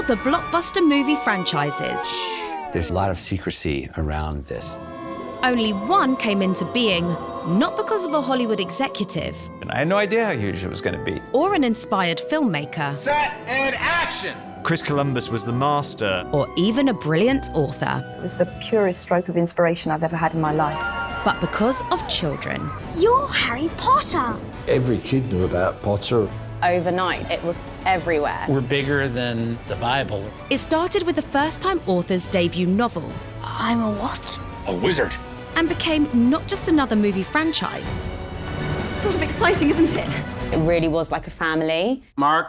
the blockbuster movie franchises. There's a lot of secrecy around this. Only one came into being, not because of a Hollywood executive And I had no idea how huge it was going to be. or an inspired filmmaker, Set and action! Chris Columbus was the master. or even a brilliant author, It was the purest stroke of inspiration I've ever had in my life. but because of children. You're Harry Potter. Every kid knew about Potter. Overnight, it was everywhere. We're bigger than the Bible. It started with the first-time author's debut novel I'm a what? A wizard. and became not just another movie franchise, Sort of exciting, isn't it? It really was like a family. Mark.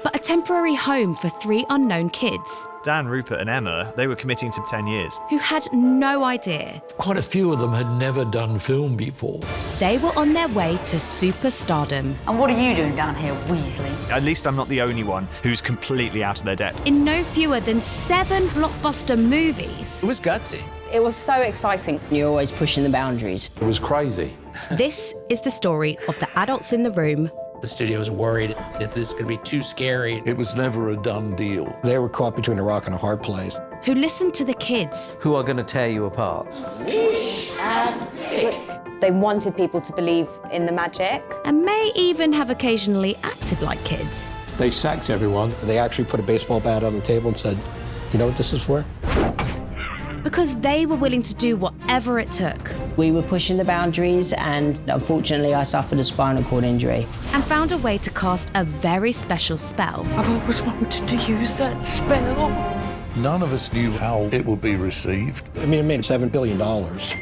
but a temporary home for three unknown kids Dan, Rupert and Emma, they were committing to 10 years. who had no idea Quite a few of them had never done film before. they were on their way to superstardom. And what are you doing down here, Weasley? At least I'm not the only one who's completely out of their depth. In no fewer than 7 blockbuster movies. It was gutsy. It was so exciting. You're always pushing the boundaries. It was crazy. This is the story of the adults in the room The studio was worried that this could be too scary. It was never a done deal. They were caught between a rock and a hard place. who listened to the kids Who are going to tear you apart. They wanted people to believe in the magic. and may even have occasionally acted like kids. They sacked everyone. They actually put a baseball bat on the table and said, "You know what this is for?" Because they were willing to do whatever it took We were pushing the boundaries, and unfortunately, I suffered a spinal cord injury. and found a way to cast a very special spell. I've always wanted to use that spell. None of us knew how it would be received. I mean, it made $7 billion.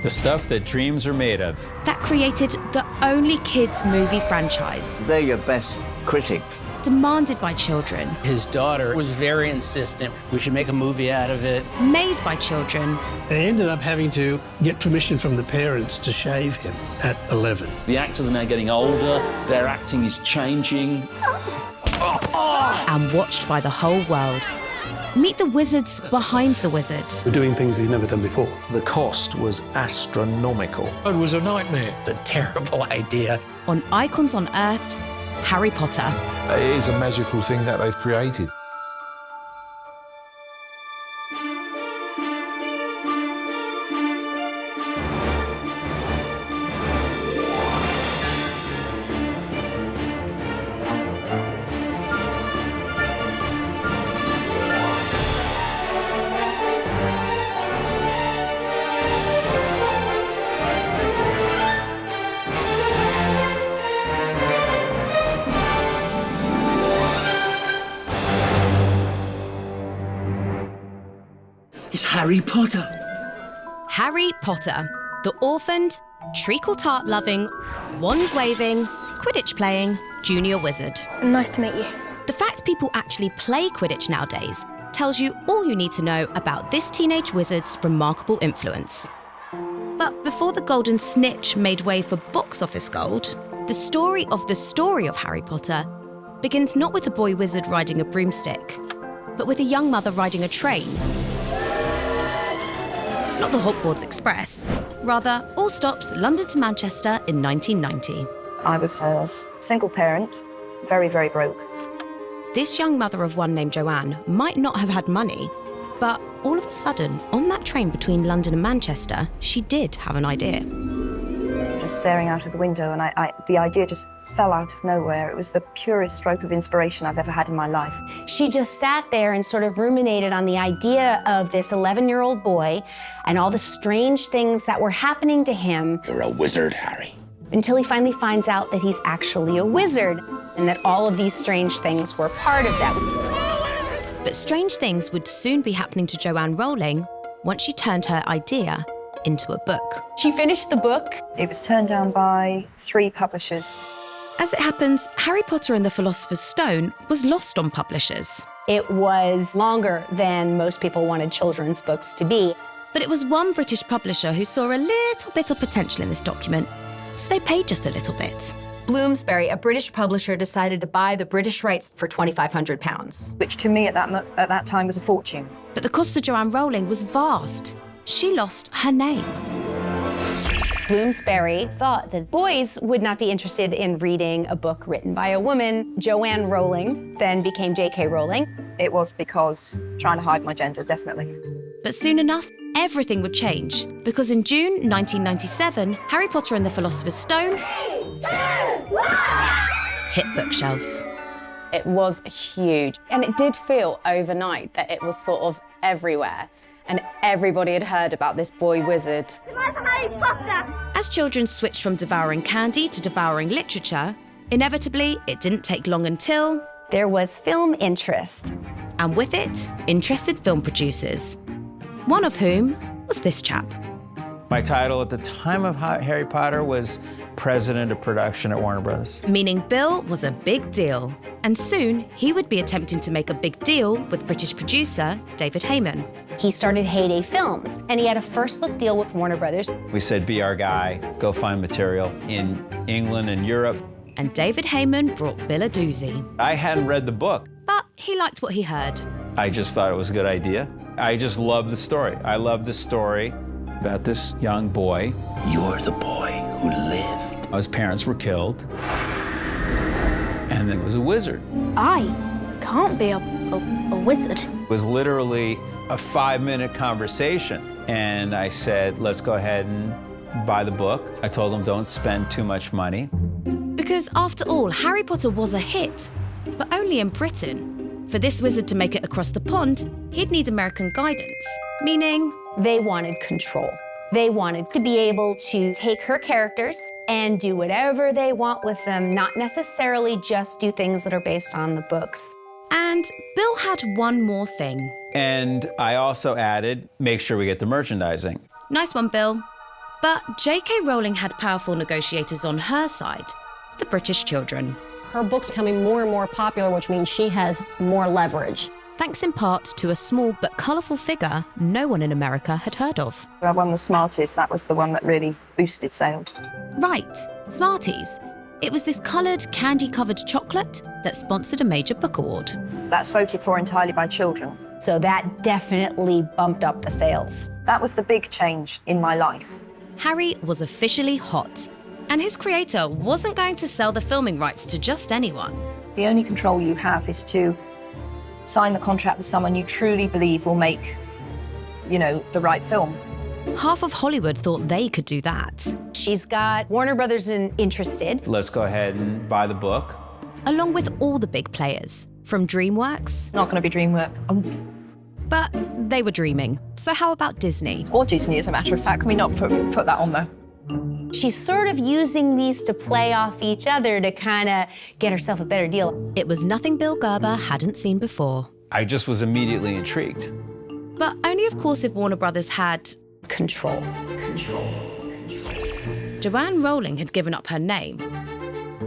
The stuff that dreams are made of. That created the only kids' movie franchise They're your best critics. demanded by children, His daughter was very insistent. We should make a movie out of it. made by children, They ended up having to get permission from the parents to shave him at 11. The actors are now getting older, their acting is changing. and watched by the whole world. Meet the wizards behind the wizard. We're doing things he'd never done before. The cost was astronomical. It was a nightmare. It's a terrible idea. On Icons on Earth, Harry Potter. It is a magical thing that they've created. It's Harry Potter. Harry Potter, the orphaned, treacle-tart-loving, wand-waving, Quidditch-playing junior wizard. Nice to meet you. The fact people actually play Quidditch nowadays tells you all you need to know about this teenage wizard's remarkable influence. But before the Golden Snitch made way for box office gold, the story of Harry Potter begins not with a boy wizard riding a broomstick, but with a young mother riding a train. Not the Hogwarts Express, rather all stops London to Manchester in 1990. I was a single parent, very, very broke. This young mother of one named Joanne might not have had money, but all of a sudden, on that train between London and Manchester, she did have an idea. Just staring out of the window, and the idea just fell out of nowhere. It was the purest stroke of inspiration I've ever had in my life. She just sat there and sort of ruminated on the idea of this 11-year-old boy and all the strange things that were happening to him You're a wizard, Harry. until he finally finds out that he's actually a wizard and that all of these strange things were part of that. But strange things would soon be happening to Joanne Rowling once she turned her idea into a book. She finished the book. It was turned down by 3 publishers. As it happens, Harry Potter and the Philosopher's Stone was lost on publishers. It was longer than most people wanted children's books to be. But it was one British publisher who saw a little bit of potential in this document, so they paid just a little bit. Bloomsbury, a British publisher, decided to buy the British rights for £2,500. Which to me at that time was a fortune. But the cost to Joanne Rowling was vast. She lost her name. Bloomsbury thought that boys would not be interested in reading a book written by a woman. Joanne Rowling then became J.K. Rowling. It was because trying to hide my gender, definitely. But soon enough, everything would change, because in June 1997, Harry Potter and the Philosopher's Stone hit bookshelves. It was huge. And it did feel overnight that it was sort of everywhere. And everybody had heard about this boy wizard. As children switched from devouring candy to devouring literature, inevitably, it didn't take long until There was film interest. and with it, interested film producers. One of whom was this chap. My title at the time of Harry Potter was President of Production at Warner Brothers. Meaning Bill was a big deal. And soon, he would be attempting to make a big deal with British producer David Heyman. He started Heyday Films, and he had a first-look deal with Warner Brothers. We said, be our guy, go find material in England and Europe. And David Heyman brought Bill a doozy. I hadn't read the book. But he liked what he heard. I just thought it was a good idea. I just loved the story. I loved the story about this young boy. You're the boy who lived. His parents were killed. And there was a wizard. I can't be a wizard. It was literally a 5-minute conversation. And I said, let's go ahead and buy the book. I told him, don't spend too much money. Because after all, Harry Potter was a hit, but only in Britain. For this wizard to make it across the pond, he'd need American guidance, meaning They wanted control. They wanted to be able to take her characters and do whatever they want with them, not necessarily just do things that are based on the books. And Bill had one more thing. And I also added, make sure we get the merchandising. Nice one, Bill. But J.K. Rowling had powerful negotiators on her side, the British children. Her book's becoming more and more popular, which means she has more leverage. Thanks in part to a small but colourful figure no one in America had heard of. I won the Smarties. That was the one that really boosted sales. Right, Smarties. It was this coloured, candy-covered chocolate that sponsored a major book award. That's voted for entirely by children. So that definitely bumped up the sales. That was the big change in my life. Harry was officially hot, and his creator wasn't going to sell the filming rights to just anyone. The only control you have is to sign the contract with someone you truly believe will make, the right film. Half of Hollywood thought they could do that. She's got Warner Brothers interested. Let's go ahead and buy the book. Along with all the big players, from DreamWorks. Not going to be DreamWorks. But they were dreaming. So how about Disney? Or Disney, as a matter of fact. Can we not put that on there? She's sort of using these to play off each other to kind of get herself a better deal. It was nothing Bill Gerber hadn't seen before. I just was immediately intrigued. But only, of course, if Warner Brothers had control. Joanne Rowling had given up her name,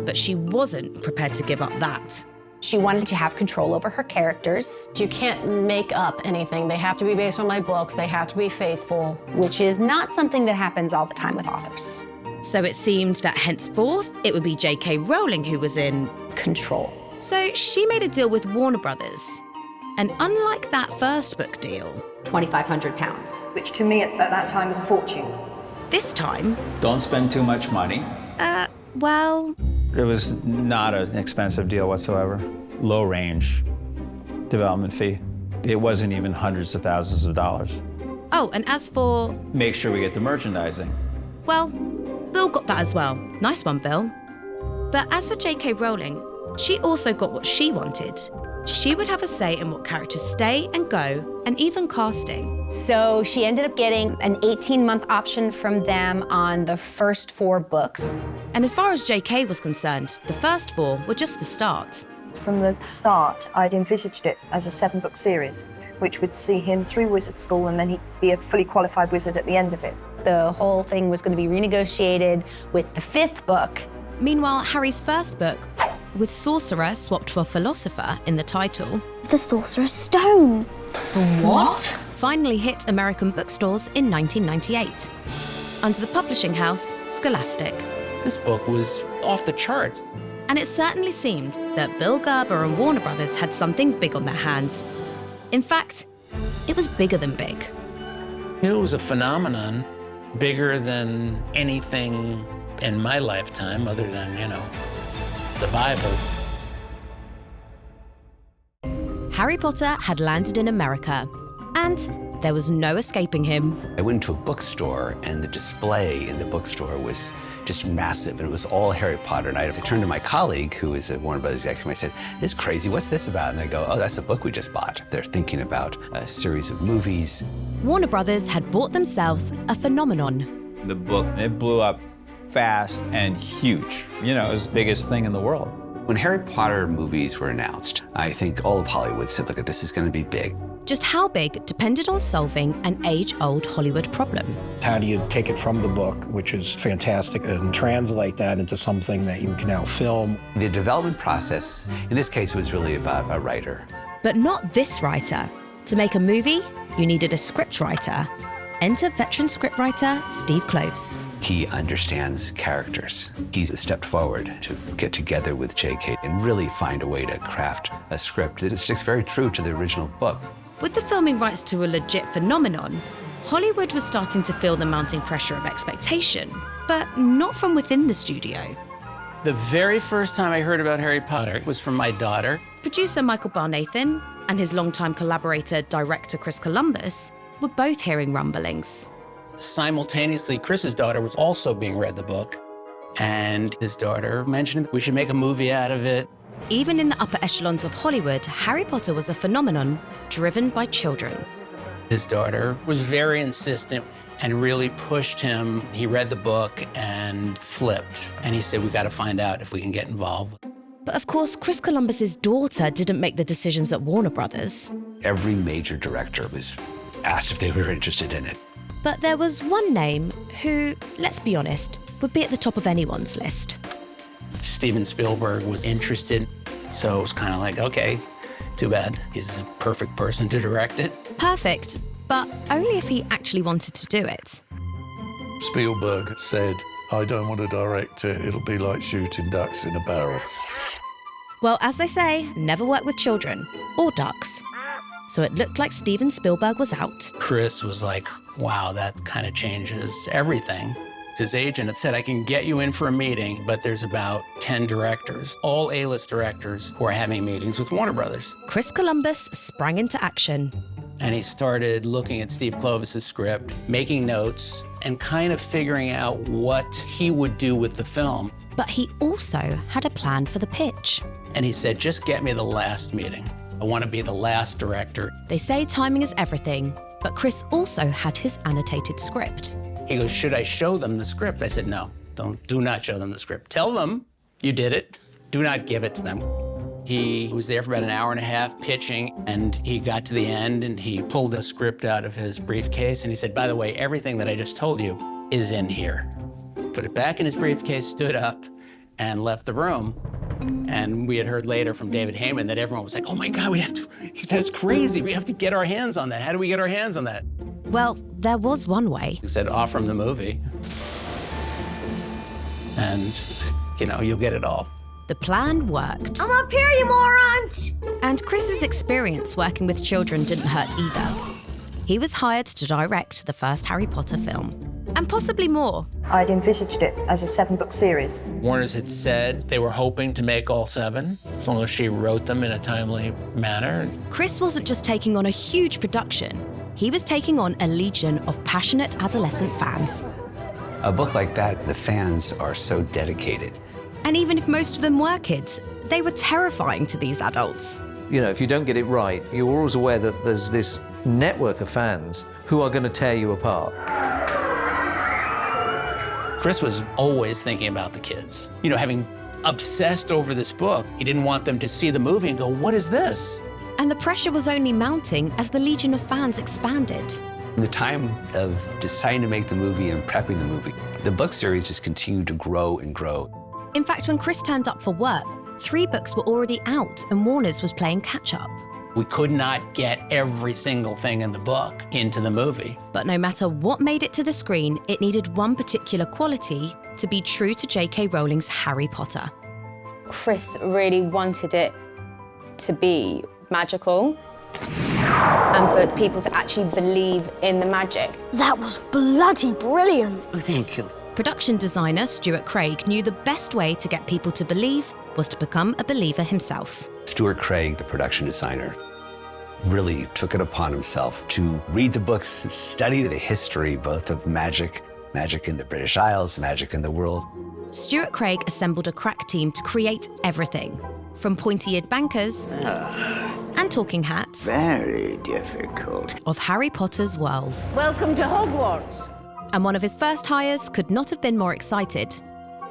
but she wasn't prepared to give up that. She wanted to have control over her characters. You can't make up anything. They have to be based on my books. They have to be faithful. Which is not something that happens all the time with authors. So it seemed that henceforth, it would be J.K. Rowling who was in control. So she made a deal with Warner Brothers. And unlike that first book deal, £2,500. Which to me at that time was a fortune. This time, don't spend too much money. Well, it was not an expensive deal whatsoever. Low range development fee. It wasn't even hundreds of thousands of dollars. Oh, and as for make sure we get the merchandising. Well, Bill got that as well. Nice one, Bill. But as for J.K. Rowling, she also got what she wanted. She would have a say in what characters stay and go, and even casting. So she ended up getting an 18-month option from them on the first 4 books. And as far as J.K. was concerned, the first 4 were just the start. From the start, I'd envisaged it as a 7-book series, which would see him through wizard school and then he'd be a fully qualified wizard at the end of it. The whole thing was going to be renegotiated with the 5th book. Meanwhile, Harry's first book, with sorcerer swapped for philosopher in the title, The Sorcerer's Stone. The what? Finally hit American bookstores in 1998, under the publishing house Scholastic. This book was off the charts. And it certainly seemed that Bill Gerber and Warner Brothers had something big on their hands. In fact, it was bigger than big. It was a phenomenon bigger than anything in my lifetime other than, the Bible. Harry Potter had landed in America, and there was no escaping him. I went into a bookstore, and the display in the bookstore was just massive, and it was all Harry Potter. And I turned to my colleague, who is a Warner Brothers executive, and I said, "This is crazy, what's this about?" And they go, "Oh, that's a book we just bought." They're thinking about a series of movies. Warner Brothers had bought themselves a phenomenon. The book, it blew up fast and huge. You know, it was the biggest thing in the world. When Harry Potter movies were announced, I think all of Hollywood said, look, this is going to be big. Just how big depended on solving an age-old Hollywood problem. How do you take it from the book, which is fantastic, and translate that into something that you can now film? The development process, in this case, was really about a writer. But not this writer. To make a movie, you needed a scriptwriter. Enter veteran scriptwriter Steve Kloves. He understands characters. He's stepped forward to get together with J.K. and really find a way to craft a script that is just very true to the original book. With the filming rights to a legit phenomenon, Hollywood was starting to feel the mounting pressure of expectation, but not from within the studio. The very first time I heard about Harry Potter was from my daughter. Producer Michael Barnathan and his longtime collaborator, director Chris Columbus, were both hearing rumblings. Simultaneously, Chris's daughter was also being read the book, and his daughter mentioned we should make a movie out of it. Even in the upper echelons of Hollywood, Harry Potter was a phenomenon driven by children. His daughter was very insistent and really pushed him. He read the book and flipped, and he said, we got to find out if we can get involved. But of course, Chris Columbus's daughter didn't make the decisions at Warner Brothers. Every major director was asked if they were interested in it. But there was one name who, let's be honest, would be at the top of anyone's list. Steven Spielberg was interested, so it was kind of like, okay, too bad. He's a perfect person to direct it. Perfect, but only if he actually wanted to do it. Spielberg said, I don't want to direct it. It'll be like shooting ducks in a barrel. Well, as they say, never work with children or ducks. So it looked like Steven Spielberg was out. Chris was like, wow, that kind of changes everything. His agent had said, I can get you in for a meeting, but there's about 10 directors, all A-list directors, who are having meetings with Warner Brothers. Chris Columbus sprang into action. And he started looking at Steve Kloves' script, making notes, and kind of figuring out what he would do with the film. But he also had a plan for the pitch. And he said, just get me the last meeting. I want to be the last director. They say timing is everything, but Chris also had his annotated script. He goes, should I show them the script? I said, no, do not show them the script. Tell them you did it. Do not give it to them. He was there for about an hour and a half pitching, and he got to the end, and he pulled the script out of his briefcase, and he said, by the way, everything that I just told you is in here. Put it back in his briefcase, stood up, and left the room. And we had heard later from David Heyman that everyone was like, oh my God, that's crazy. We have to get our hands on that. How do we get our hands on that? Well, there was one way. He said, offer him the movie. And, you'll get it all. The plan worked. I'm up here, you morons! And Chris's experience working with children didn't hurt either. He was hired to direct the first Harry Potter film, and possibly more. I'd envisaged it as a 7-book series. Warner's had said they were hoping to make all 7, as long as she wrote them in a timely manner. Chris wasn't just taking on a huge production. He was taking on a legion of passionate adolescent fans. A book like that, the fans are so dedicated. And even if most of them were kids, they were terrifying to these adults. If you don't get it right, you're always aware that there's this network of fans who are going to tear you apart. Chris was always thinking about the kids. Having obsessed over this book, he didn't want them to see the movie and go, what is this? And the pressure was only mounting as the legion of fans expanded. In the time of deciding to make the movie and prepping the movie, the book series just continued to grow and grow. In fact, when Chris turned up for work, 3 books were already out and Warner's was playing catch-up. We could not get every single thing in the book into the movie. But no matter what made it to the screen, it needed one particular quality to be true to J.K. Rowling's Harry Potter. Chris really wanted it to be magical and for people to actually believe in the magic. That was bloody brilliant. Oh, thank you. Production designer Stuart Craig knew the best way to get people to believe was to become a believer himself. Stuart Craig, the production designer, really took it upon himself to read the books, study the history both of magic in the British Isles, magic in the world. Stuart Craig assembled a crack team to create everything, from pointy-eared bankers and talking hats. Very difficult. Of Harry Potter's world. Welcome to Hogwarts. And one of his first hires could not have been more excited.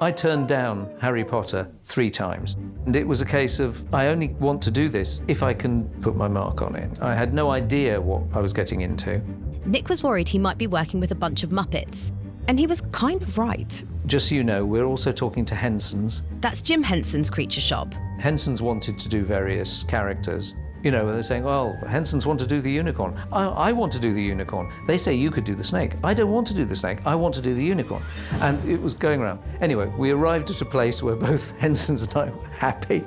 I turned down Harry Potter 3 times. And it was a case of, I only want to do this if I can put my mark on it. I had no idea what I was getting into. Nick was worried he might be working with a bunch of Muppets. And he was kind of right. Just so you know, we're also talking to Henson's. That's Jim Henson's Creature Shop. Henson's wanted to do various characters. You know, they're saying, oh, Henson's want to do the unicorn. I want to do the unicorn. They say you could do the snake. I don't want to do the snake. I want to do the unicorn. And it was going around. Anyway, we arrived at a place where both Henson's and I were happy.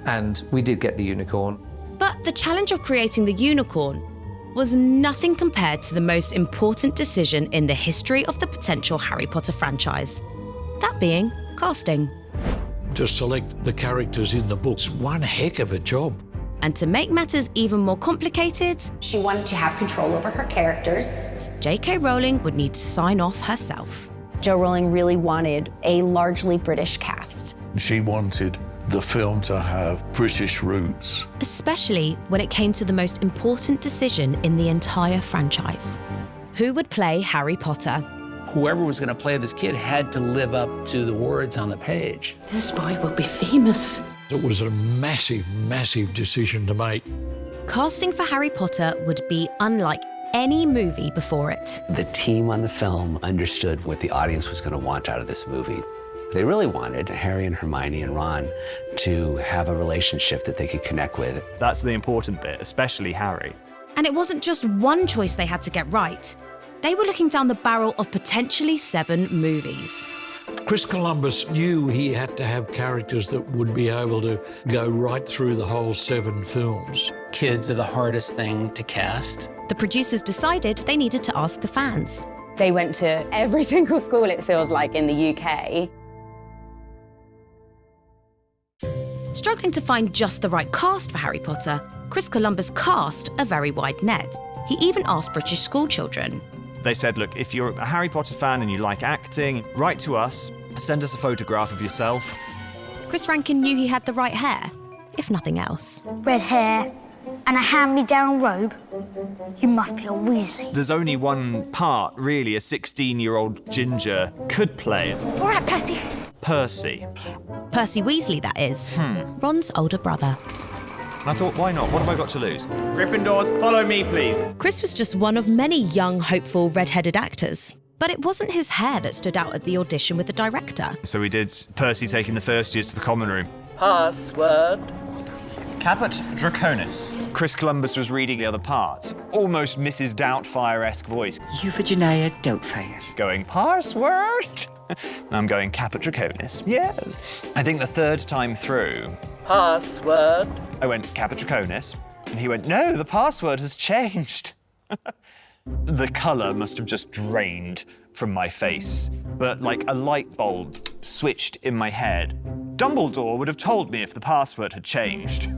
And we did get the unicorn. But the challenge of creating the unicorn was nothing compared to the most important decision in the history of the potential Harry Potter franchise. That being casting. To select the characters in the books, one heck of a job. And to make matters even more complicated, She wanted to have control over her characters. J.K. Rowling would need to sign off herself. Jo Rowling really wanted a largely British cast. She wanted the film to have British roots. Especially when it came to the most important decision in the entire franchise. Who would play Harry Potter? Whoever was going to play this kid had to live up to the words on the page. This boy will be famous. It was a massive, massive decision to make. Casting for Harry Potter would be unlike any movie before it. The team on the film understood what the audience was going to want out of this movie. They really wanted Harry and Hermione and Ron to have a relationship that they could connect with. That's the important bit, especially Harry. And it wasn't just one choice they had to get right. They were looking down the barrel of potentially 7 movies. Chris Columbus knew he had to have characters that would be able to go right through the whole 7 films. Kids are the hardest thing to cast. The producers decided they needed to ask the fans. They went to every single school, it feels like, in the UK. Struggling to find just the right cast for Harry Potter, Chris Columbus cast a very wide net. He even asked British schoolchildren. They said, look, if you're a Harry Potter fan and you like acting, write to us, send us a photograph of yourself. Chris Rankin knew he had the right hair, if nothing else. Red hair and a hand-me-down robe. You must be a Weasley. There's only one part, really, a 16-year-old ginger could play. All right, Percy. Percy. Percy Weasley, that is. Ron's older brother. And I thought, why not? What have I got to lose? Gryffindors, follow me, please. Chris was just one of many young, hopeful, red-headed actors. But it wasn't his hair that stood out at the audition with the director. So we did Percy taking the first years to the common room. Password. Caput Draconis. Chris Columbus was reading the other parts. Almost Mrs. Doubtfire-esque voice. Euphigenia Doubtfire. Going, password? I'm going Caput Draconis. Yes. I think the 3rd time through. Password. I went Caput Draconis, and he went, no, the password has changed. The colour must have just drained from my face, but like a light bulb switched in my head. Dumbledore would have told me if the password had changed.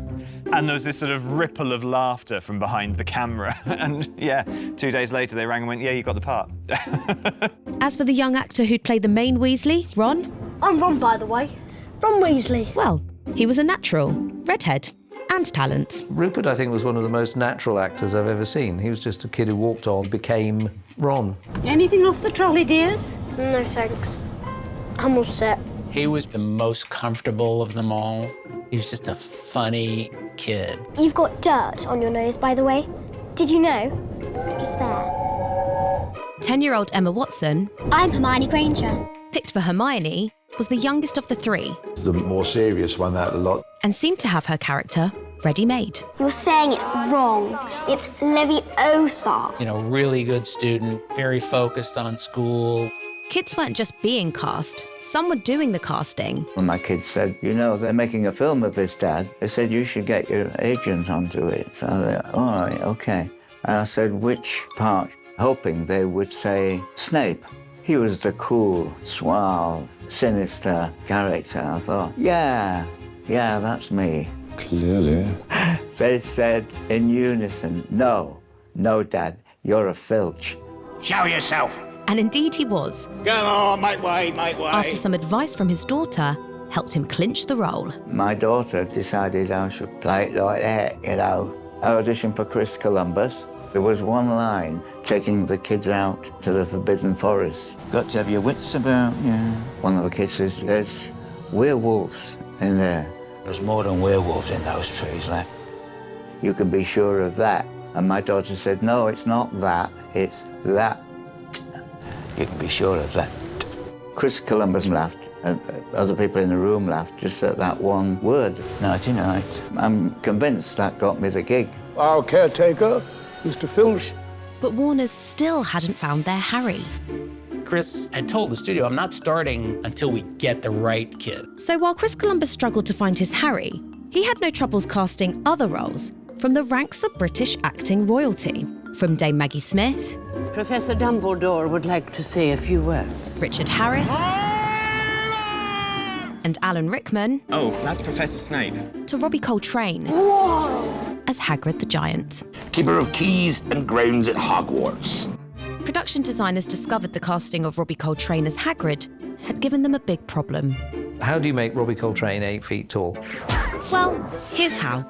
And there was this sort of ripple of laughter from behind the camera. And yeah, 2 days later they rang and went, yeah, you got the part. As for the young actor who'd played the main Weasley, Ron? I'm Ron, by the way. Ron Weasley. Well, he was a natural, redhead, and talent. Rupert, I think, was one of the most natural actors I've ever seen. He was just a kid who walked on, became Ron. Anything off the trolley, dears? No, thanks. I'm all set. He was the most comfortable of them all. He was just a funny kid. You've got dirt on your nose, by the way. Did you know? Just there. 10-year-old Emma Watson, I'm Hermione Granger. picked for Hermione, was the youngest of the 3. The more serious one out of the lot. And seemed to have her character ready-made. You're saying it wrong. It's Leviosa. You know, really good student, very focused on school. Kids weren't just being cast, some were doing the casting. When my kids said, you know, they're making a film of this, Dad, they said, you should get your agent onto it. So they're, all right, okay. And I said, which part? Hoping they would say Snape. He was the cool, suave, sinister character. I thought, yeah, that's me. Clearly. They said in unison, no, Dad, you're a filch. Show yourself. And indeed he was. Come on, make way. After some advice from his daughter, helped him clinch the role. My daughter decided I should play it like that, you know. I auditioned for Chris Columbus. There was one line, taking the kids out to the Forbidden Forest. Got to have your wits about you. One of the kids says, there's werewolves in there. There's more than werewolves in those trees, lad. You can be sure of that. And my daughter said, no, it's not that, it's that. You can be sure of that. Chris Columbus laughed, and other people in the room laughed just at that one word. Nighty-night. I'm convinced that got me the gig. Our caretaker, Mr. Filch. But Warner's still hadn't found their Harry. Chris had told the studio, I'm not starting until we get the right kid. So while Chris Columbus struggled to find his Harry, he had no troubles casting other roles from the ranks of British acting royalty. From Dame Maggie Smith, Professor Dumbledore would like to say a few words. Richard Harris, and Alan Rickman. Oh, that's Professor Snape. To Robbie Coltrane. Whoa! As Hagrid the Giant. Keeper of keys and grounds at Hogwarts. Production designers discovered the casting of Robbie Coltrane as Hagrid had given them a big problem. How do you make Robbie Coltrane 8 feet tall? Well, here's how.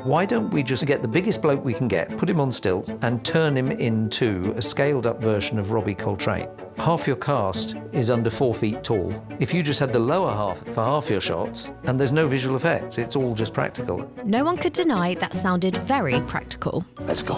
Why don't we just get the biggest bloke we can get, put him on stilts, and turn him into a scaled-up version of Robbie Coltrane? Half your cast is under 4 feet tall. If you just had the lower half for half your shots, and there's no visual effects, it's all just practical. No one could deny that sounded very practical. Let's go.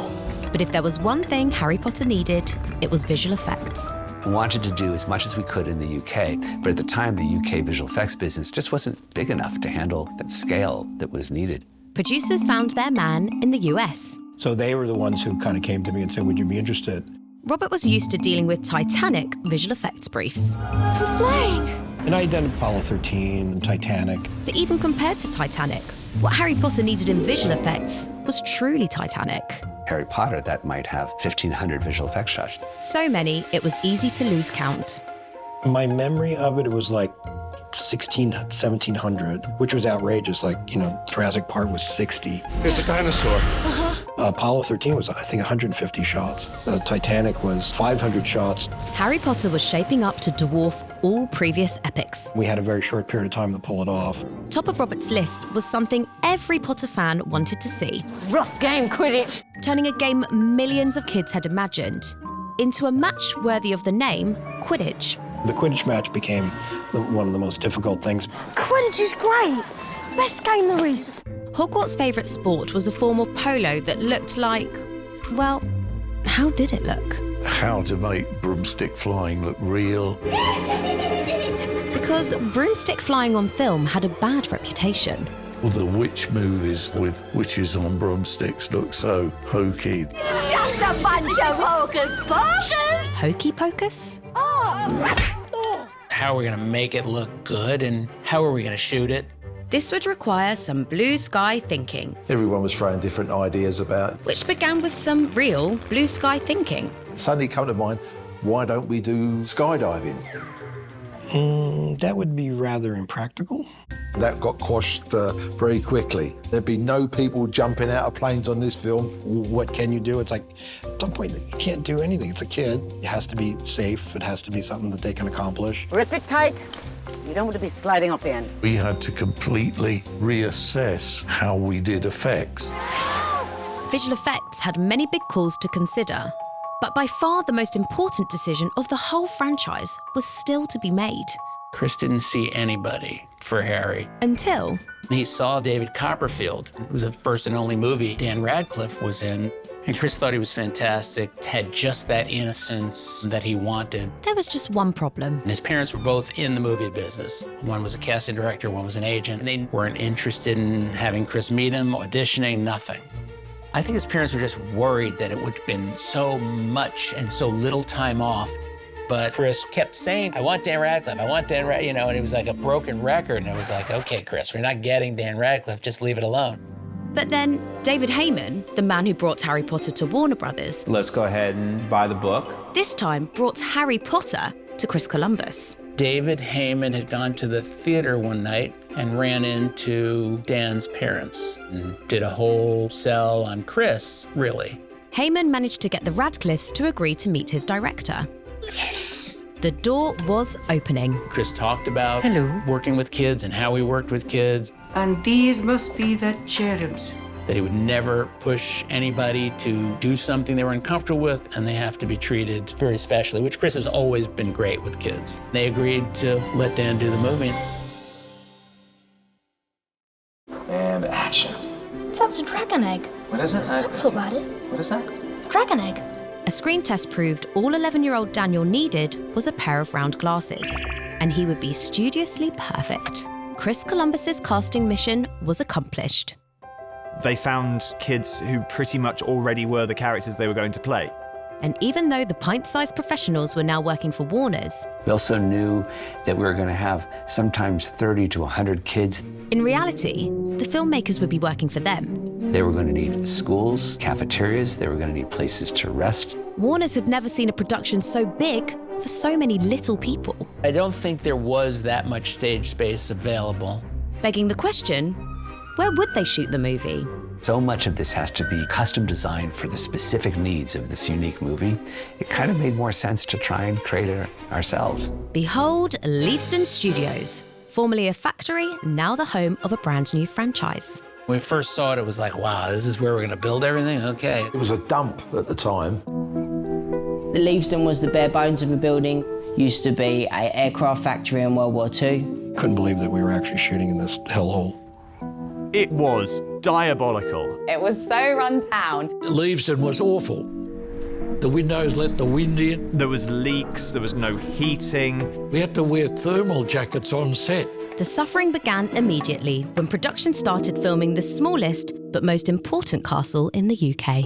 But if there was one thing Harry Potter needed, it was visual effects. We wanted to do as much as we could in the UK, but at the time, the UK visual effects business just wasn't big enough to handle the scale that was needed. Producers found their man in the US. So they were the ones who kind of came to me and said, would you be interested? Robert was used to dealing with Titanic visual effects briefs. I'm flying! And I had done Apollo 13 and Titanic. But even compared to Titanic, what Harry Potter needed in visual effects was truly Titanic. Harry Potter, that might have 1,500 visual effects shots. So many, it was easy to lose count. My memory of it was like 1,700, which was outrageous. Like, you know, Jurassic Park was 60. There's a dinosaur. Apollo 13 was, I think, 150 shots. Titanic was 500 shots. Harry Potter was shaping up to dwarf all previous epics. We had a very short period of time to pull it off. Top of Robert's list was something every Potter fan wanted to see. Rough game, Quidditch! Turning a game millions of kids had imagined into a match worthy of the name Quidditch. The Quidditch match became one of the most difficult things. Quidditch is great! Best game there is. Hogwarts' favourite sport was a form of polo that looked like, well, how did it look? How to make broomstick flying look real. Because broomstick flying on film had a bad reputation. Well, the witch movies with witches on broomsticks look so hokey. It's just a bunch of hocus pocus! Hokey pocus? How are we going to make it look good, and how are we going to shoot it? This would require some blue sky thinking, Everyone was throwing different ideas about. which began with some real blue sky thinking. Suddenly come to mind, why don't we do skydiving? That would be rather impractical. That got quashed very quickly. There'd be no people jumping out of planes on this film. What can you do? It's like, at some point, you can't do anything. It's a kid. It has to be safe. It has to be something that they can accomplish. Grip it tight. You don't want to be sliding off the end. We had to completely reassess how we did effects. Visual effects had many big calls to consider, but by far the most important decision of the whole franchise was still to be made. Chris didn't see anybody for Harry. Until He saw David Copperfield. It was the first and only movie Dan Radcliffe was in. And Chris thought he was fantastic, had just that innocence that he wanted. there was just one problem. And his parents were both in the movie business. One was a casting director, one was an agent. And they weren't interested in having Chris meet him, auditioning, nothing. I think his parents were just worried that it would have been so much and so little time off. But Chris kept saying, I want Dan Radcliffe, I want Dan Radcliffe, you know, and it was like a broken record. And it was like, okay, Chris, we're not getting Dan Radcliffe, just leave it alone. But then David Heyman, the man who brought Harry Potter to Warner Brothers, Let's go ahead and buy the book. this time brought Harry Potter to Chris Columbus. David Heyman had gone to the theater one night and ran into Dan's parents. Did a whole sell on Chris, really. Heyman managed to get the Radcliffes to agree to meet his director. Yes! The door was opening. Chris talked about working with kids and how he worked with kids. And these must be the cherubs. That he would never push anybody to do something they were uncomfortable with, and they have to be treated very specially, which Chris has always been great with kids. They agreed to let Dan do the movie. And action. That's a dragon egg. What is it? That's what that is. What is that? Dragon egg. A screen test proved all 11-year-old Daniel needed was a pair of round glasses, and he would be studiously perfect. Chris Columbus's casting mission was accomplished. They found kids who pretty much already were the characters they were going to play. And even though the pint-sized professionals were now working for Warner's, We also knew that we were going to have sometimes 30 to 100 kids. in reality, the filmmakers would be working for them. They were going to need schools, cafeterias, they were going to need places to rest. Warner's had never seen a production so big for so many little people. I don't think there was that much stage space available. Begging the question, where would they shoot the movie? So much of this has to be custom designed for the specific needs of this unique movie. It kind of made more sense to try and create it ourselves. Behold Leavesden Studios, formerly a factory, now the home of a brand new franchise. When we first saw it, it was like, wow, this is where we're going to build everything? Okay. It was a dump at the time. The Leavesden was the bare bones of a building. Used to be an aircraft factory in World War II. Couldn't believe that we were actually shooting in this hellhole. It was diabolical. It was so run down. Leavesden was awful. The windows let the wind in. There was leaks, there was no heating. We had to wear thermal jackets on set. The suffering began immediately when production started filming the smallest but most important castle in the UK.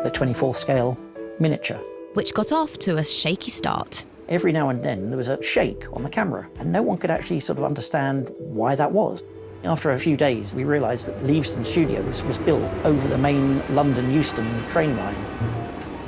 The 24th scale miniature. Which got off to a shaky start. Every now and then there was a shake on the camera, and no one could actually sort of understand why that was. After a few days, we realised that Leavesden Studios was built over the main London Euston train line.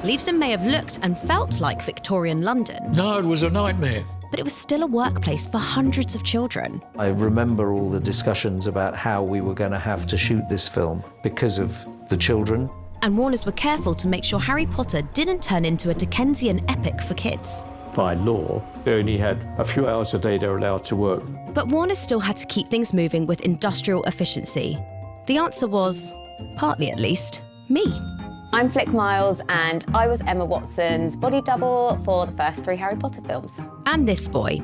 Leavesden may have looked and felt like Victorian London. No, it was a nightmare. But it was still a workplace for hundreds of children. I remember all the discussions about how we were going to have to shoot this film because of the children. And Warners were careful to make sure Harry Potter didn't turn into a Dickensian epic for kids. By law, they only had a few hours a day they were allowed to work. But Warners still had to keep things moving with industrial efficiency. The answer was, partly at least, me. I'm Flick Miles, and I was Emma Watson's body double for the first 3 Harry Potter films. And this boy.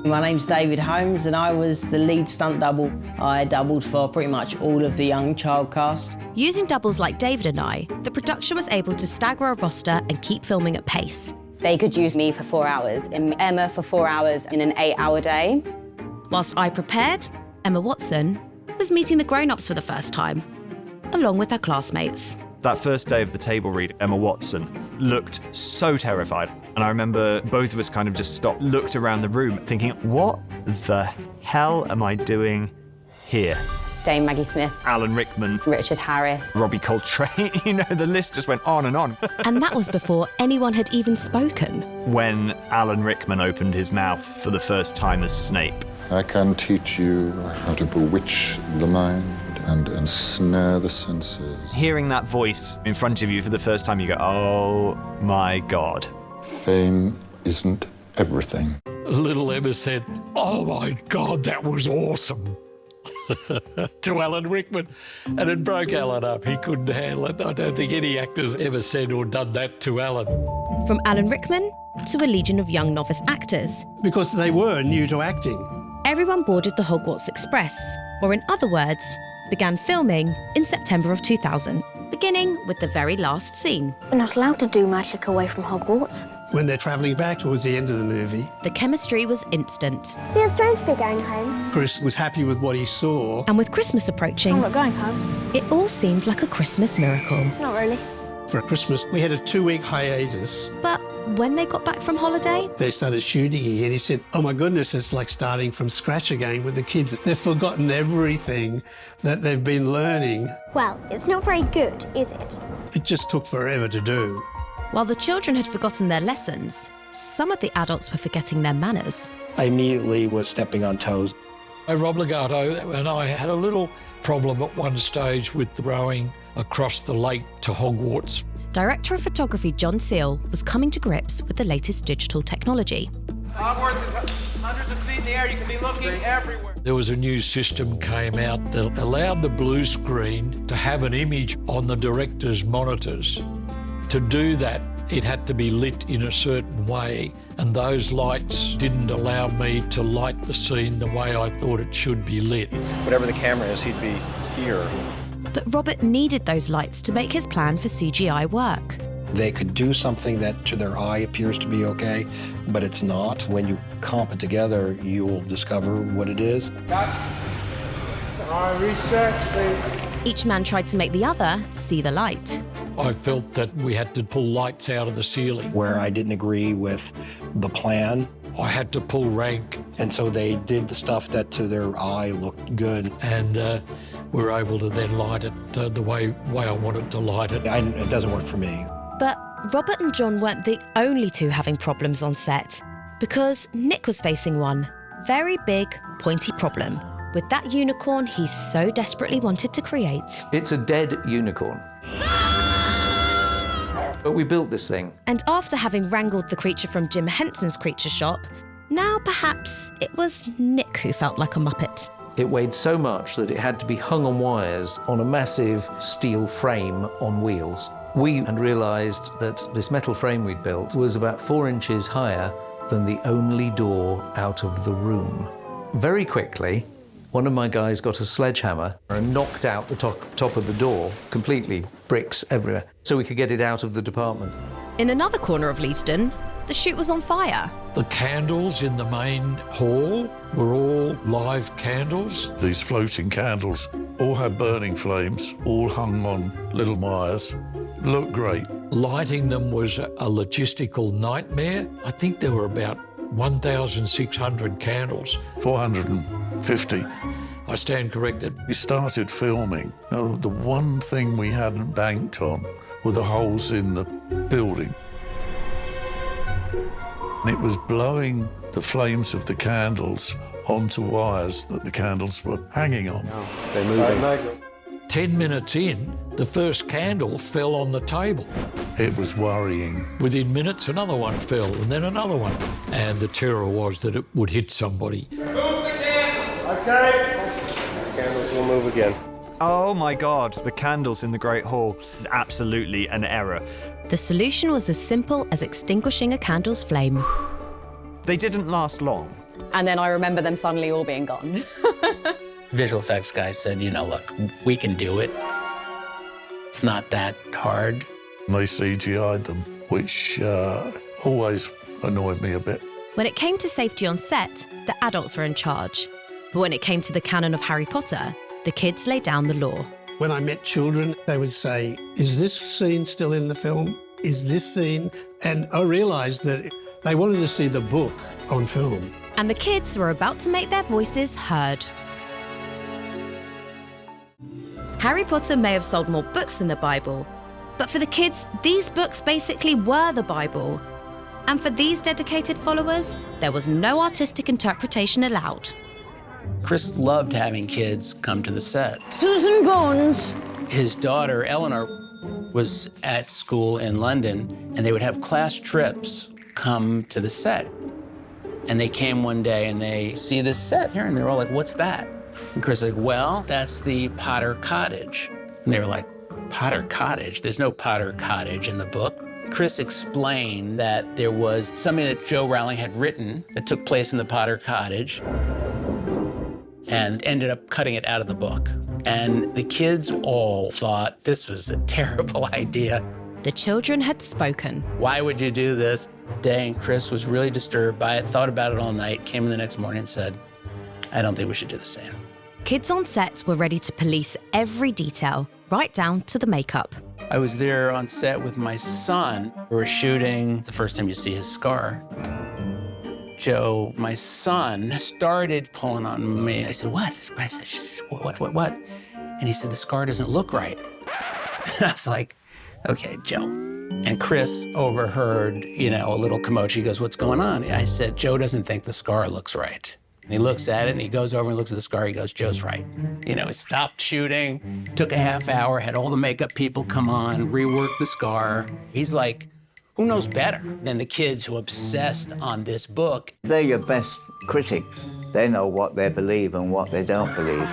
My name's David Holmes, and I was the lead stunt double. I doubled for pretty much all of the young child cast. Using doubles like David and I, the production was able to stagger a roster and keep filming at pace. They could use me for 4 hours, and Emma for 4 hours in an 8-hour day. Whilst I prepared, Emma Watson was meeting the grown-ups for the first time, along with her classmates. That first day of the table read, Emma Watson looked so terrified. And I remember both of us kind of just stopped, looked around the room, thinking, what the hell am I doing here? Dame Maggie Smith, Alan Rickman, Richard Harris, Robbie Coltrane, the list just went on and on. And that was before anyone had even spoken. When Alan Rickman opened his mouth for the first time as Snape. I can teach you how to bewitch the mind and ensnare the senses. Hearing that voice in front of you for the first time, you go, oh my God. Fame isn't everything. Little Emma said, oh my God, that was awesome. To Alan Rickman, and it broke Alan up. He couldn't handle it. I don't think any actor's ever said or done that to Alan. From Alan Rickman to a legion of young novice actors. Because they were new to acting. Everyone boarded the Hogwarts Express, or in other words, began filming in September of 2000, beginning with the very last scene. We're not allowed to do magic away from Hogwarts. When they're travelling back towards the end of the movie. The chemistry was instant. Feels strange to be going home. Chris was happy with what he saw. And with Christmas approaching, I'm not going home. It all seemed like a Christmas miracle. Not really. For Christmas, we had a 2-week hiatus. But when they got back from holiday, they started shooting again. He said, oh my goodness, it's like starting from scratch again with the kids. They've forgotten everything that they've been learning. Well, it's not very good, is it? It just took forever to do. While the children had forgotten their lessons, some of the adults were forgetting their manners. I immediately was stepping on toes. Rob Legato and I had a little problem at one stage with rowing across the lake to Hogwarts. Director of photography John Seal was coming to grips with the latest digital technology. Hogwarts is hundreds of feet in the air. You can be looking everywhere. There was a new system came out that allowed the blue screen to have an image on the director's monitors. To do that, it had to be lit in a certain way, and those lights didn't allow me to light the scene the way I thought it should be lit. Whatever the camera is, he'd be here. But Robert needed those lights to make his plan for CGI work. They could do something that to their eye appears to be okay, but it's not. When you comp it together, you'll discover what it is. Reset, please. Each man tried to make the other see the light. I felt that we had to pull lights out of the ceiling. Where I didn't agree with the plan, I had to pull rank. And so they did the stuff that to their eye looked good. And we were able to then light it the way I wanted to light it. It doesn't work for me. But Robert and John weren't the only two having problems on set, because Nick was facing one very big, pointy problem with that unicorn he so desperately wanted to create. It's a dead unicorn. But we built this thing. And after having wrangled the creature from Jim Henson's creature shop, now perhaps it was Nick who felt like a muppet. It weighed so much that it had to be hung on wires on a massive steel frame on wheels. We had realised that this metal frame we'd built was about 4 inches higher than the only door out of the room. Very quickly, one of my guys got a sledgehammer and knocked out the top of the door completely, bricks everywhere, so we could get it out of the department. In another corner of Leavesden, the shoot was on fire. The candles in the main hall were all live candles. These floating candles all had burning flames, all hung on little wires. Looked great. Lighting them was a logistical nightmare. I think there were about 1,600 candles. 450. I stand corrected. We started filming. Now, the one thing we hadn't banked on were the holes in the building. And it was blowing the flames of the candles onto wires that the candles were hanging on. They're moving. 10 minutes in, the first candle fell on the table. It was worrying. Within minutes, another one fell, and then another one. And the terror was that it would hit somebody. Move the candle. Okay. Candles will move again. Oh my God, the candles in the Great Hall. Absolutely an error. The solution was as simple as extinguishing a candle's flame. They didn't last long. And then I remember them suddenly all being gone. Visual effects guy said, you know, look, we can do it. It's not that hard. And they CGI'd them, which always annoyed me a bit. When it came to safety on set, the adults were in charge. But when it came to the canon of Harry Potter, the kids laid down the law. When I met children, they would say, is this scene still in the film? Is this scene? And I realised that they wanted to see the book on film. And the kids were about to make their voices heard. Harry Potter may have sold more books than the Bible, but for the kids, these books basically were the Bible. And for these dedicated followers, there was no artistic interpretation allowed. Chris loved having kids come to the set. Susan Bones. His daughter, Eleanor, was at school in London, and they would have class trips come to the set. And they came one day and they see this set here, and they're all like, what's that? And Chris was like, well, that's the Potter Cottage. And they were like, Potter Cottage? There's no Potter Cottage in the book. Chris explained that there was something that Joe Rowling had written that took place in the Potter Cottage and ended up cutting it out of the book. And the kids all thought this was a terrible idea. The children had spoken. Why would you do this? And Chris was really disturbed by it, thought about it all night, came in the next morning and said, I don't think we should do the same. Kids on set were ready to police every detail, right down to the makeup. I was there on set with my son. We were shooting. It's the first time you see his scar. Joe, my son, started pulling on me. I said, what? I said, shh, what? And he said, the scar doesn't look right. And I was like, okay, Joe, And Chris overheard, a little commotion. He goes, "What's going on?" I said, "Joe doesn't think the scar looks right." And he looks at it, and he goes over and looks at the scar. He goes, "Joe's right." He stopped shooting, took a half hour, had all the makeup people come on, reworked the scar. He's like, who knows better than the kids who obsessed on this book? They're your best critics. They know what they believe and what they don't believe.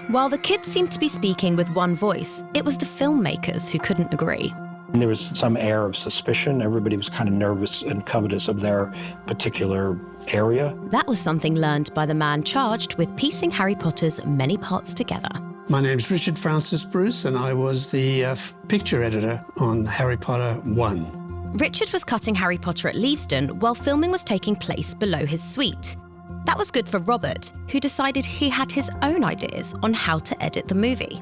While the kids seemed to be speaking with one voice, it was the filmmakers who couldn't agree. There was some air of suspicion. Everybody was kind of nervous and covetous of their particular area. That was something learned by the man charged with piecing Harry Potter's many parts together. My name's Richard Francis Bruce, and I was the picture editor on Harry Potter 1. Richard was cutting Harry Potter at Leavesden while filming was taking place below his suite. That was good for Robert, who decided he had his own ideas on how to edit the movie.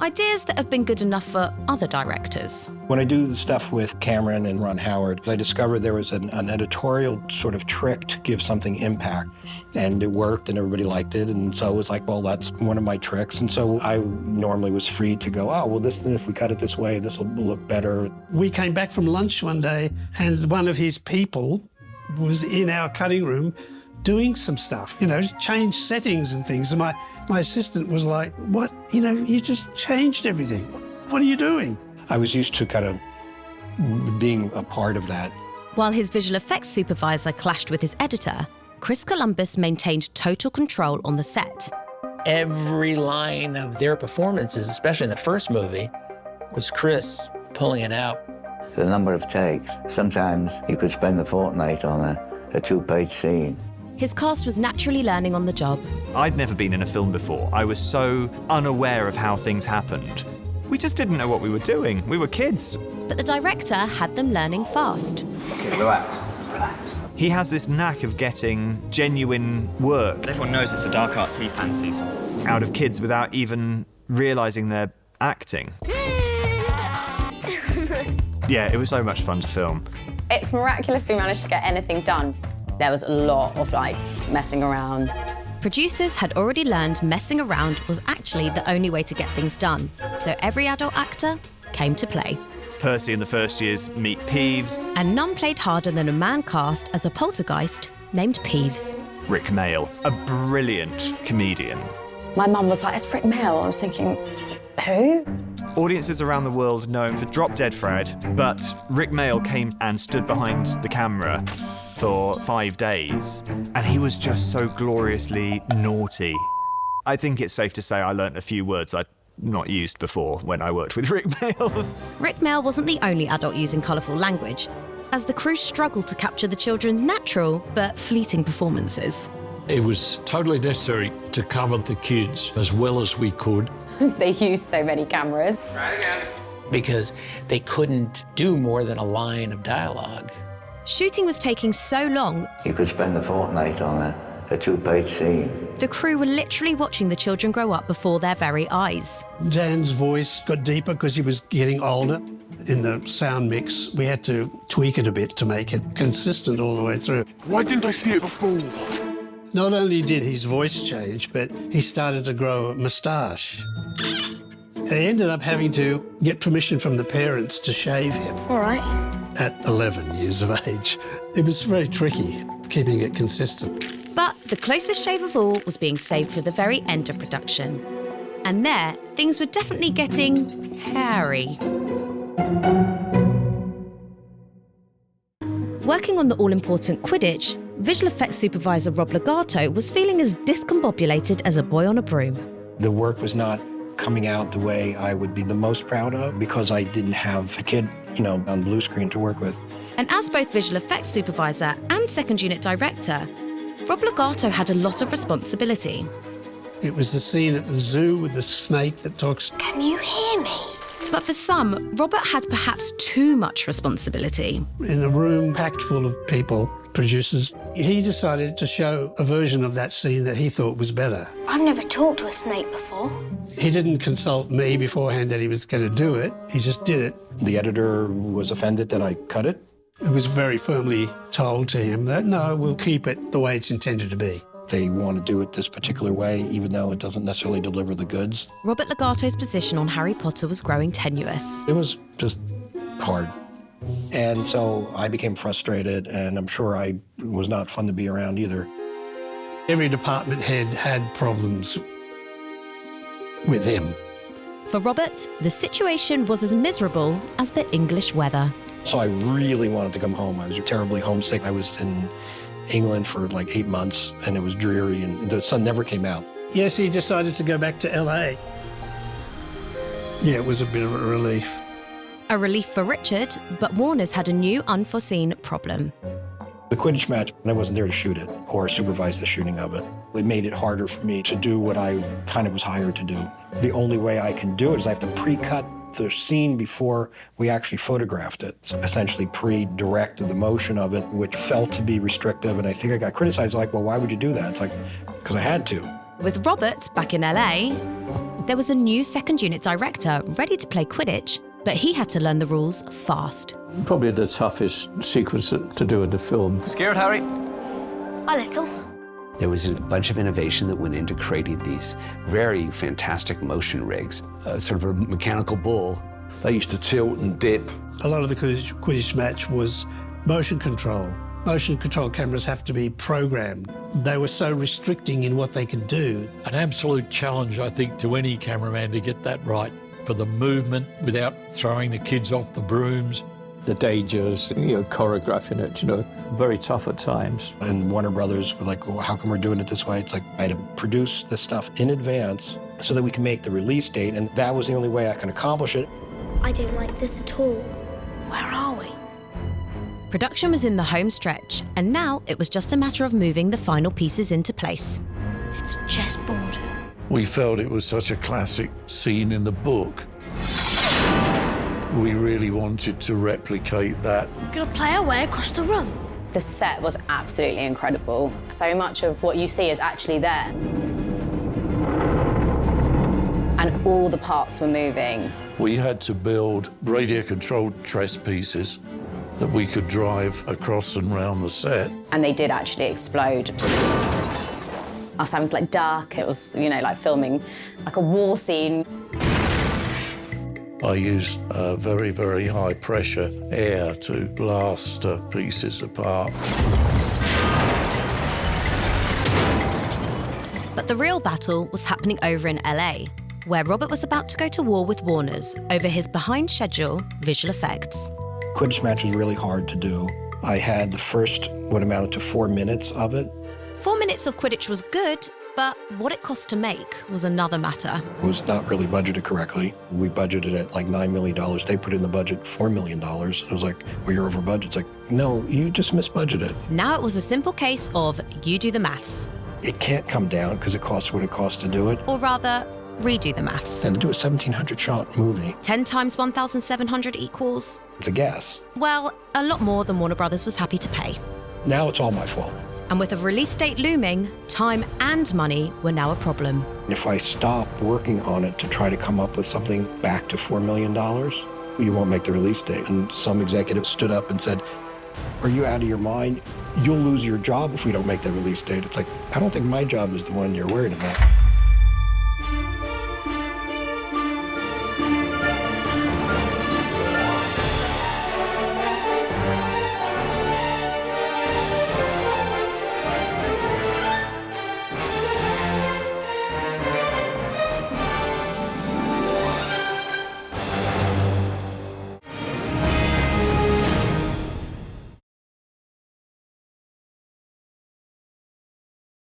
Ideas that have been good enough for other directors. When I do stuff with Cameron and Ron Howard, I discovered there was an editorial sort of trick to give something impact. And it worked and everybody liked it. And so it was like, well, that's one of my tricks. And so I normally was free to go, oh, well, if we cut it this way, this will look better. We came back from lunch one day, and one of his people was in our cutting room doing some stuff, change settings and things. And my assistant was like, what? You just changed everything. What are you doing? I was used to kind of being a part of that. While his visual effects supervisor clashed with his editor, Chris Columbus maintained total control on the set. Every line of their performances, especially in the first movie, was Chris pulling it out. The number of takes, sometimes you could spend a fortnight on a 2-page scene. His cast was naturally learning on the job. I'd never been in a film before. I was so unaware of how things happened. We just didn't know what we were doing. We were kids. But the director had them learning fast. Okay, relax. He has this knack of getting genuine work. Everyone knows it's the dark arts he fancies. Out of kids without even realising they're acting. Yeah, it was so much fun to film. It's miraculous we managed to get anything done. There was a lot of messing around. Producers had already learned messing around was actually the only way to get things done, so every adult actor came to play. Percy in the first years meet Peeves. And none played harder than a man cast as a poltergeist named Peeves. Rick Mail, a brilliant comedian. My mum was like, "It's Rick Mail." I was thinking, who? Audiences around the world know him for Drop Dead Fred, but Rick Mail came and stood behind the camera for 5 days, and he was just so gloriously naughty. I think it's safe to say I learnt a few words I'd not used before when I worked with Rick Mail. Rick Mail wasn't the only adult using colourful language, as the crew struggled to capture the children's natural but fleeting performances. It was totally necessary to cover the kids as well as we could. They used so many cameras. Try it again. Because they couldn't do more than a line of dialogue. Shooting was taking so long, You could spend a fortnight on a 2-page scene. the crew were literally watching the children grow up before their very eyes. Dan's voice got deeper because he was getting older. In the sound mix, we had to tweak it a bit to make it consistent all the way through. Why didn't I see it before? Not only did his voice change, but he started to grow a moustache. They ended up having to get permission from the parents to shave him. All right. At 11 years of age. It was very tricky, keeping it consistent. But the closest shave of all was being saved for the very end of production. And there, things were definitely getting hairy. Working on the all-important Quidditch, visual effects supervisor Rob Legato was feeling as discombobulated as a boy on a broom. The work was not coming out the way I would be the most proud of because I didn't have a kid, on the blue screen to work with. And as both visual effects supervisor and second unit director, Rob Legato had a lot of responsibility. It was the scene at the zoo with the snake that talks. Can you hear me? But for some, Robert had perhaps too much responsibility. In a room packed full of people, producers, he decided to show a version of that scene that he thought was better. I've never talked to a snake before. He didn't consult me beforehand that he was going to do it. He just did it. The editor was offended that I cut it. It was very firmly told to him that, no, we'll keep it the way it's intended to be. They want to do it this particular way, even though it doesn't necessarily deliver the goods. Robert Legato's position on Harry Potter was growing tenuous. It was just hard. And so I became frustrated, and I'm sure I was not fun to be around either. Every department head had problems with him. For Robert, the situation was as miserable as the English weather. So I really wanted to come home. I was terribly homesick. I was in England for like 8 months, and it was dreary, and the sun never came out. Yes, he decided to go back to LA. Yeah, it was a bit of a relief. A relief for Richard, but Warner's had a new unforeseen problem. The Quidditch match, I wasn't there to shoot it or supervise the shooting of it. It made it harder for me to do what I kind of was hired to do. The only way I can do it is I have to pre-cut the scene before we actually photographed it. So essentially pre-directed the motion of it, which felt to be restrictive, and I think I got criticized like, well, why would you do that? It's like, because I had to. With Robert back in LA, there was a new second unit director ready to play Quidditch, but he had to learn the rules fast. Probably the toughest sequence to do in the film. Scared, Harry? A little. There was a bunch of innovation that went into creating these very fantastic motion rigs, sort of a mechanical bull. They used to tilt and dip. A lot of the Quidditch match was motion control. Motion control cameras have to be programmed. They were so restricting in what they could do. An absolute challenge, I think, to any cameraman to get that right, for the movement without throwing the kids off the brooms. The dangers, choreographing it, very tough at times. And Warner Brothers were like, well, how come we're doing it this way? It's like, I had to produce this stuff in advance so that we can make the release date, and that was the only way I could accomplish it. I don't like this at all. Where are we? Production was in the home stretch, and now it was just a matter of moving the final pieces into place. It's chessboard. We felt it was such a classic scene in the book. We really wanted to replicate that. We're gonna play our way across the room. The set was absolutely incredible. So much of what you see is actually there. And all the parts were moving. We had to build radio-controlled tress pieces that we could drive across and round the set. And they did actually explode. Us having to duck, it was, like filming like a war scene. I used very, very high pressure air to blast pieces apart. But the real battle was happening over in LA, where Robert was about to go to war with Warner's over his behind-schedule visual effects. Quidditch match was really hard to do. I had the first, what amounted to 4 minutes of it. 4 minutes of Quidditch was good, but what it cost to make was another matter. It was not really budgeted correctly. We budgeted at like $9 million. They put in the budget $4 million. It was like, well, you're over budget. It's like, no, you just misbudgeted. Now it was a simple case of you do the maths. It can't come down because it costs what it costs to do it. Or rather, redo the maths. And to do a 1,700 shot movie. 10 times 1,700 equals? It's a guess. Well, a lot more than Warner Brothers was happy to pay. Now it's all my fault. And with a release date looming, time and money were now a problem. If I stop working on it to try to come up with something back to $4 million, you won't make the release date. And some executive stood up and said, are you out of your mind? You'll lose your job if we don't make the release date. It's like, I don't think my job is the one you're worried about.